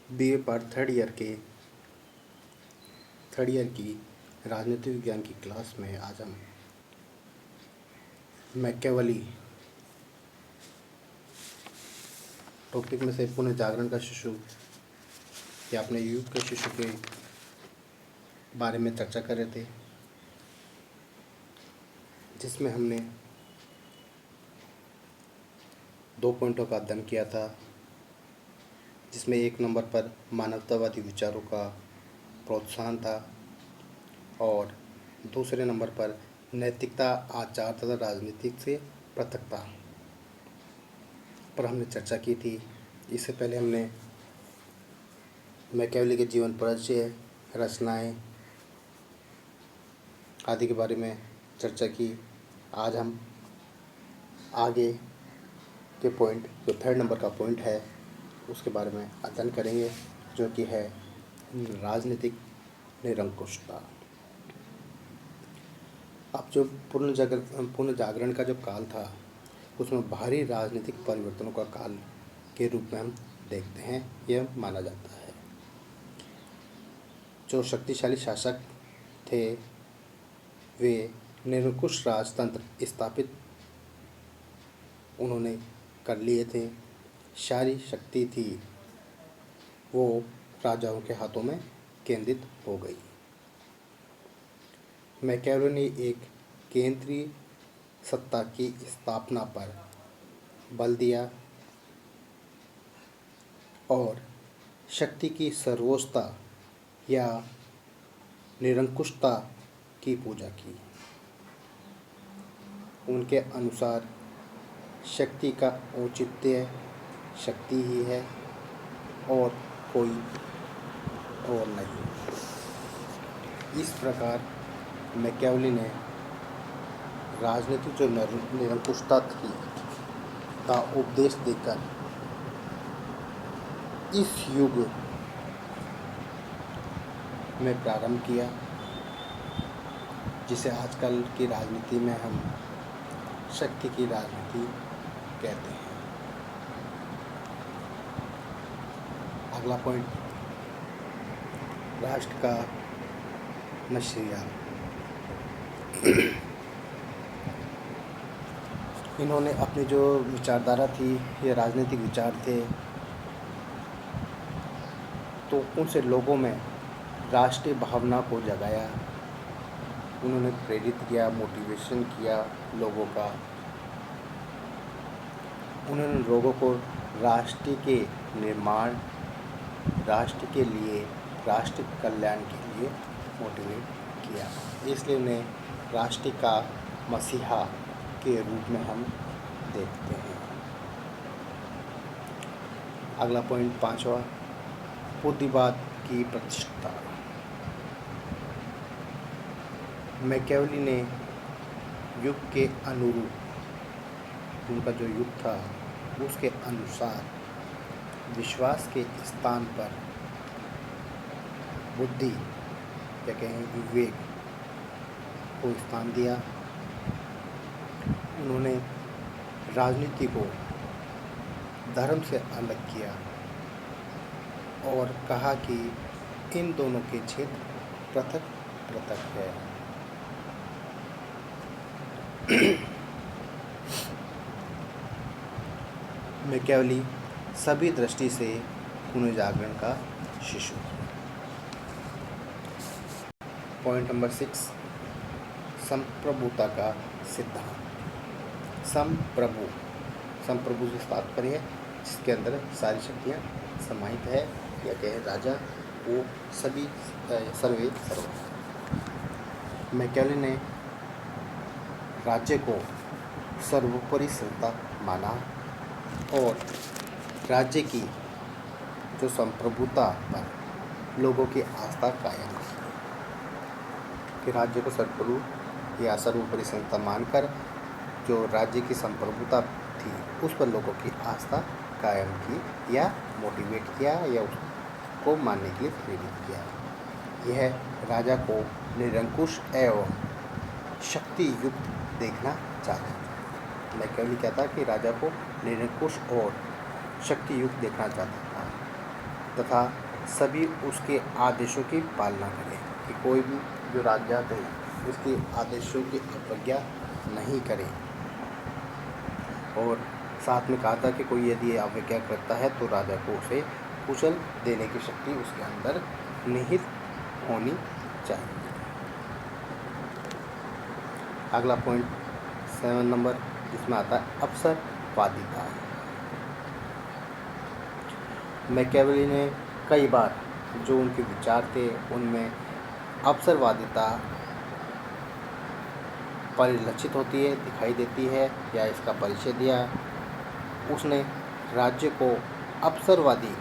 BA पर third year की राजनीति विज्ञान की क्लास में आज हम मैकियावेली टॉपिक में से पुनः जागरण का शिशु या अपने युग के शिशु के बारे में चर्चा कर रहे थे, जिसमें हमने 2 पॉइंटों का अध्ययन किया था, जिसमें 1 नंबर पर मानवतावादी विचारों का प्रोत्साहन था और दूसरे नंबर पर नैतिकता, आचार तथा राजनीतिक से पृथकता पर हमने चर्चा की थी। इससे पहले हमने मैकियावेली के जीवन परिचय, रचनाएं आदि के बारे में चर्चा की। आज हम आगे के पॉइंट, जो 3rd नंबर का पॉइंट है, उसके बारे में अध्ययन करेंगे, जो कि है राजनीतिक निरंकुशता। अब जो पुनः जागरण का जो काल था, उसमें भारी राजनीतिक परिवर्तनों का काल के रूप में हम देखते हैं, यह माना जाता है। जो शक्तिशाली शासक थे वे निरंकुश राजतंत्र स्थापित उन्होंने कर लिए थे। सारी शक्ति थी वो राजाओं के हाथों में केंद्रित हो गई। मैकियावेली ने एक केंद्रीय सत्ता की स्थापना पर बल दिया और शक्ति की सर्वोच्चता या निरंकुशता की पूजा की। उनके अनुसार शक्ति का औचित्य शक्ति ही है और कोई और नहीं। इस प्रकार मैकियावेली ने राजनीतिक जो निरंकुशता थी का उपदेश देकर इस युग में प्रारंभ किया, जिसे आजकल की राजनीति में हम शक्ति की राजनीति कहते हैं। अगला पॉइंट, राष्ट्र का नज़रिया। इन्होंने अपनी जो विचारधारा थी, ये राजनीतिक विचार थे, तो उनसे लोगों में राष्ट्रीय भावना को जगाया। उन्होंने प्रेरित किया, मोटिवेशन किया लोगों का। उन्होंने लोगों को राष्ट्र के निर्माण, राष्ट्र के लिए, राष्ट्र कल्याण के लिए मोटिवेट किया। इसलिए उन्हें राष्ट्र का मसीहा के रूप में हम देखते हैं। अगला पॉइंट 5वां, बुद्धिवाद की प्रतिष्ठा। मैकियावेली ने युग के अनुरूप, उनका जो युग था उसके अनुसार विश्वास के स्थान पर बुद्धि या कहें विवेक को स्थान दिया। उन्होंने राजनीति को धर्म से अलग किया और कहा कि इन दोनों के क्षेत्र पृथक पृथक है। मैकियावेली सभी दृष्टि से पुनर्जागरण का शिशु। पॉइंट नंबर 6, संप्रभुता का सिद्धांत। संप्रभु से तात्पर्य है जिसके अंदर सारी शक्तियाँ समाहित है, या कहे राजा वो सभी सर्वे सर्व। मैकियावेली ने राज्य को सर्वोपरि सत्ता माना और राज्य की जो संप्रभुता पर लोगों की आस्था कायम की, कि राज्य को सर्वोपरि या सर्वोपरि सत्ता मानकर जो राज्य की संप्रभुता थी उस पर लोगों की आस्था कायम की या मोटिवेट किया या उसको मानने के लिए प्रेरित किया। यह राजा को निरंकुश एवं शक्ति युक्त देखना चाहता था। मैकियावेली कहता कि राजा को निरंकुश और शक्ति युक्त देखना चाहता था। तथा सभी उसके आदेशों की पालना करें, कि कोई भी जो राजा है उसके आदेशों की अवज्ञा नहीं करे। और साथ में कहा था कि कोई यदि अवज्ञा करता है तो राजा को उसे कुचल देने की शक्ति उसके अंदर निहित होनी चाहिए। अगला पॉइंट 7 नंबर, जिसमें आता है अवसरवादिता। मैकियावेली ने कई बार जो उनके विचार थे उनमें अवसरवादिता परिलक्षित होती है, दिखाई देती है, या इसका परिचय दिया। उसने राज्य को अवसरवादी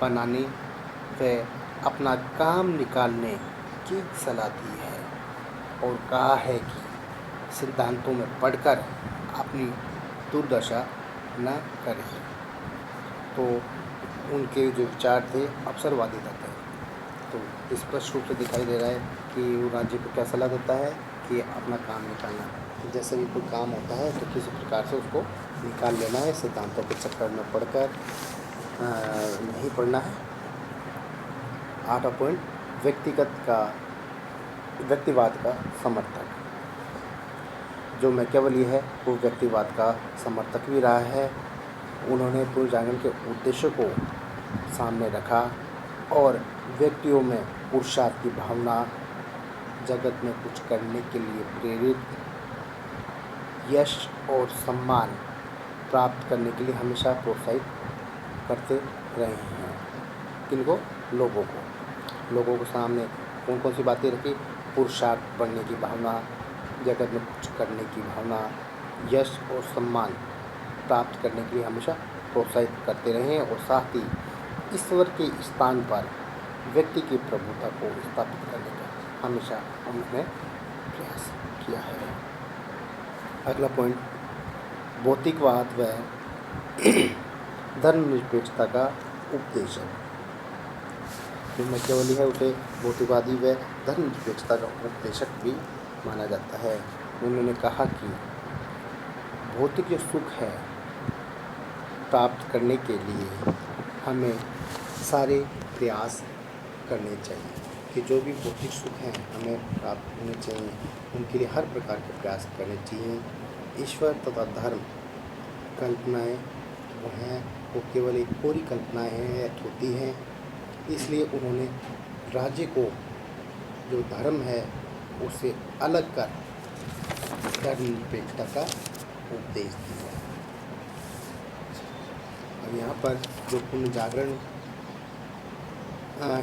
बनाने व अपना काम निकालने की सलाह दी है और कहा है कि सिद्धांतों में पढ़कर अपनी दुर्दशा न करें। तो उनके जो विचार थे अवसरवादिता थे। तो स्पष्ट रूप से दिखाई दे रहा है कि वो राज्य को क्या सलाह देता है कि अपना काम निकालना, जैसे भी कोई काम होता है तो किसी प्रकार से उसको निकाल लेना है, सिद्धांतों के चक्कर में पढ़कर नहीं पढ़ना है। 8वां पॉइंट, व्यक्तिवाद का समर्थक। जो मैकियावेली है वो व्यक्तिवाद का समर्थक भी रहा है। उन्होंने पुनर्जागरण के उद्देश्य को सामने रखा और व्यक्तियों में पुरुषार्थ की भावना, जगत में कुछ करने के लिए प्रेरित, यश और सम्मान प्राप्त करने के लिए हमेशा प्रोत्साहित करते रहे हैं। किनको? लोगों को सामने कौन कौन सी बातें रखी? पुरुषार्थ बढ़ने की भावना, जगत में कुछ करने की भावना, यश और सम्मान प्राप्त करने के लिए हमेशा प्रोत्साहित करते रहे और साथ ही ईश्वर के स्थान पर व्यक्ति की प्रभुता को स्थापित करने का हमेशा उन्होंने प्रयास किया है। अगला पॉइंट, भौतिकवाद व धर्मनिरपेक्षता का उपदेशक। जो मैकियावेली है उसे भौतिकवादी व धर्मनिरपेक्षता का उपदेशक भी माना जाता है। उन्होंने कहा कि भौतिक जो सुख है प्राप्त करने के लिए हमें सारे प्रयास करने चाहिए, कि जो भी भौतिक सुख हैं हमें प्राप्त होने चाहिए, उनके लिए हर प्रकार के प्रयास करने चाहिए। ईश्वर तथा धर्म कल्पनाएं वो हैं, वो केवल एक कोरी कल्पनाएं हैं, होती हैं। इसलिए उन्होंने राज्य को जो धर्म है उससे अलग कर धर्मनिरपेक्षता का उपदेश दिया। अब यहाँ पर जो पुनर्जागरण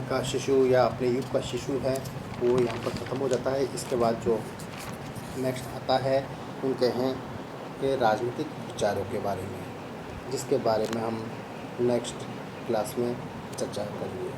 का शिशु या अपने युग का शिशु है वो यहाँ पर ख़त्म हो जाता है। इसके बाद जो नेक्स्ट आता है उनके हैं कि राजनीतिक विचारों के बारे में, जिसके बारे में हम नेक्स्ट क्लास में चर्चा करेंगे।